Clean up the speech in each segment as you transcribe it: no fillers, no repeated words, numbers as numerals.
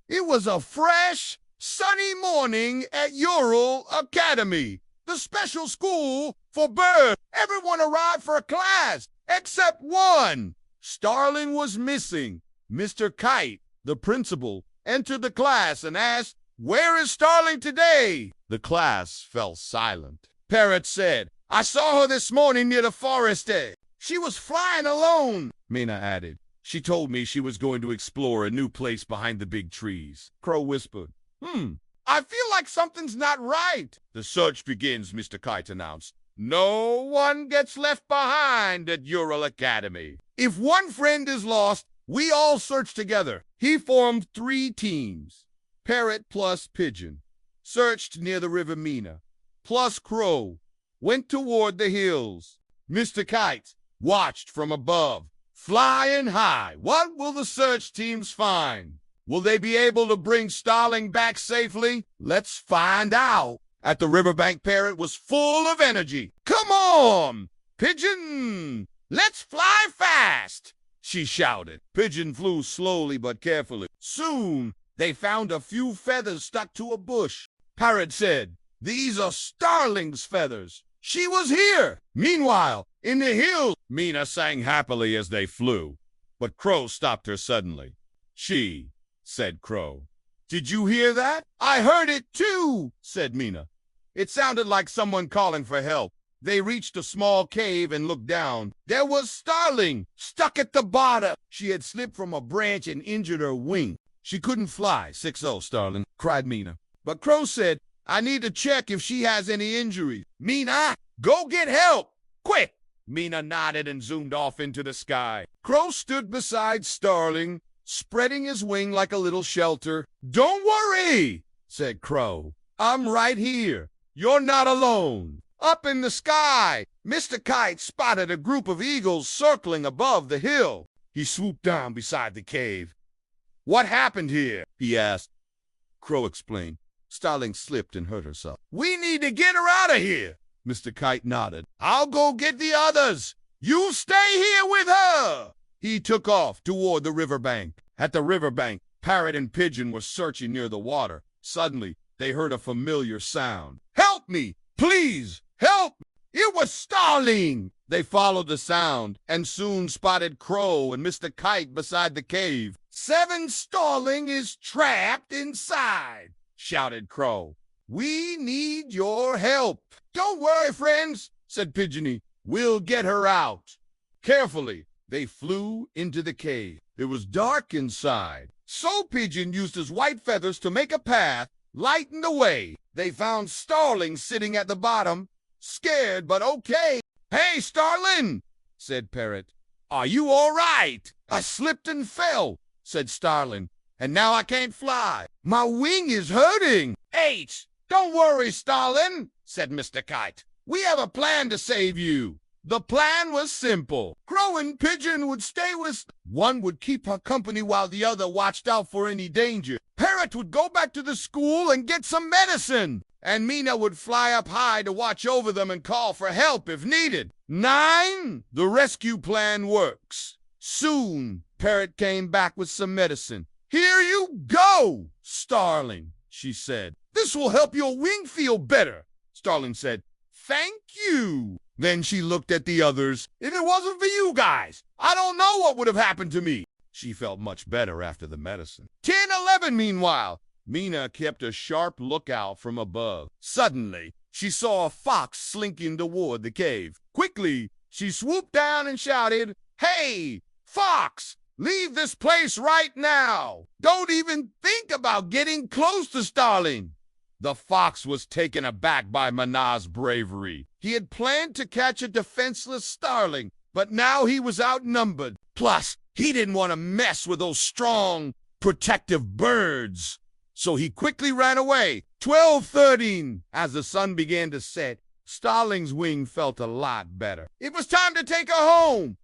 It was a fresh, sunny morning at Ural Academy, the special school for birds. Everyone arrived for class except one. Starling was missing. Mr. Kite, the principal, entered the class and asked, "Where is Starling today?" The class fell silent. Parrot said, "I saw her this morning near the forest edge. She was flying alone," Mina added. "She told me she was going to explore a new place behind the big trees." Crow whispered, "I feel like something's not right." "The search begins," Mr. Kite announced. "No one gets left behind at Ural Academy. If one friend is lost, we all search together." He formed 3 teams. Parrot plus Pigeon searched near the River Mina, plus Crow went toward the hills. Mr. Kite watched from above, flying high. What will the search teams find? Will they be able to bring Starling back safely? Let's find out. At the riverbank, Parrot was full of energy. "Come on, Pigeon! Let's fly fast!" she shouted. Pigeon flew slowly but carefully. Soon, they found a few feathers stuck to a bush. Parrot said, "These are Starling's feathers. She was here." Meanwhile, in the hills, Mina sang happily as they flew. But Crow stopped her suddenly. "She," said Crow. "Did you hear that?" "I heard it too," said Mina. It sounded like someone calling for help. They reached a small cave and looked down. There was Starling, stuck at the bottom. She had slipped from a branch and injured her wing. She couldn't fly. 6-0, Starling, cried Mina. But Crow said, "I need to check if she has any injuries." "Mina, go get help, quick!" Mina nodded and zoomed off into the sky. Crow stood beside Starling, spreading his wing like a little shelter. "Don't worry," said Crow. "I'm right here. You're not alone." Up in the sky, Mr. Kite spotted a group of eagles circling above the hill. He swooped down beside the cave. "What happened here?" he asked. Crow explained. "Starling slipped and hurt herself." "We need to get her out of here." Mr. Kite nodded. "I'll go get the others. You stay here with her." He took off toward the riverbank. At the riverbank, Parrot and Pigeon were searching near the water. Suddenly, they heard a familiar sound. "Help me, please, help!" It was Starling. They followed the sound and soon spotted Crow and Mr. Kite beside the cave. "7 Starling is trapped inside," shouted Crow. "We need your help." "Don't worry, friends," said Pigeony. "We'll get her out." Carefully, they flew into the cave. It was dark inside, so Pigeon used his white feathers to make a path, lighten the way. They found Starling sitting at the bottom, scared but okay. "Hey, Starling," said Parrot. "Are you all right?" "I slipped and fell," said Starling, "and now I can't fly. My wing is hurting." "H, don't worry, Starling," said Mr. Kite. "We have a plan to save you." The plan was simple. Crow and Pigeon would stay with... One would keep her company while the other watched out for any danger. Parrot would go back to the school and get some medicine. And Mina would fly up high to watch over them and call for help if needed. 9. The rescue plan works. Soon, Parrot came back with some medicine. "Here you go, Starling," she said. "This will help your wing feel better." Starling said, "Thank you." Then she looked at the others. "If it wasn't for you guys, I don't know what would have happened to me." She felt much better after the medicine. 10-11, meanwhile, Mina kept a sharp lookout from above. Suddenly, she saw a fox slinking toward the cave. Quickly, she swooped down and shouted, "Hey, Fox, leave this place right now. Don't even think about getting close to Starling." The fox was taken aback by Mina's bravery. He had planned to catch a defenseless Starling, but now he was outnumbered. Plus, he didn't want to mess with those strong, protective birds. So he quickly ran away. 12-13. As the sun began to set, Starling's wing felt a lot better. It was time to take her home.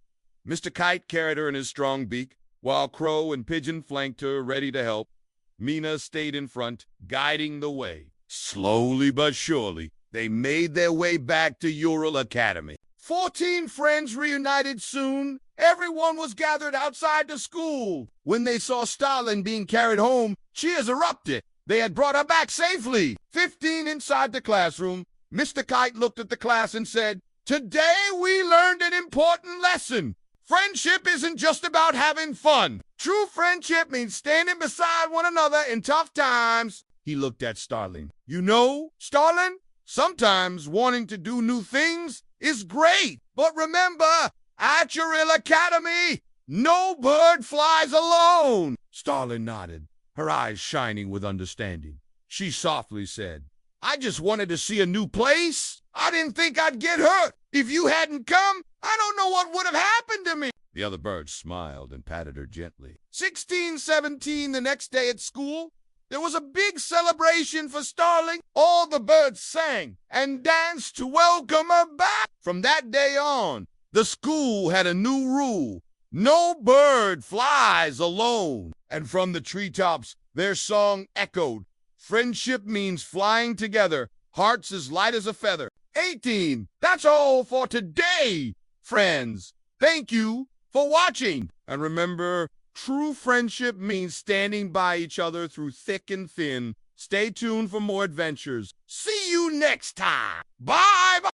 Mr. Kite carried her in his strong beak, while Crow and Pigeon flanked her, ready to help. Mina stayed in front, guiding the way. Slowly but surely, they made their way back to Ural Academy. 14 friends reunited soon, everyone was gathered outside the school. When they saw Starling being carried home, cheers erupted. They had brought her back safely. 15 inside the classroom, Mr. Kite looked at the class and said, "Today we learned an important lesson. Friendship isn't just about having fun. True friendship means standing beside one another in tough times." He looked at Starling. "You know, Starling, sometimes wanting to do new things is great. But remember, at Uriel Academy, no bird flies alone." Starling nodded, her eyes shining with understanding. She softly said, "I just wanted to see a new place. I didn't think I'd get hurt. If you hadn't come, I don't know what would have happened to me." The other birds smiled and patted her gently. 1617, the next day at school, there was a big celebration for Starling. All the birds sang and danced to welcome her back. From that day on, the school had a new rule. No bird flies alone. And from the treetops, their song echoed. Friendship means flying together, hearts as light as a feather. 18. That's all for today, friends. Thank you for watching. And remember, true friendship means standing by each other through thick and thin. Stay tuned for more adventures. See you next time. Bye.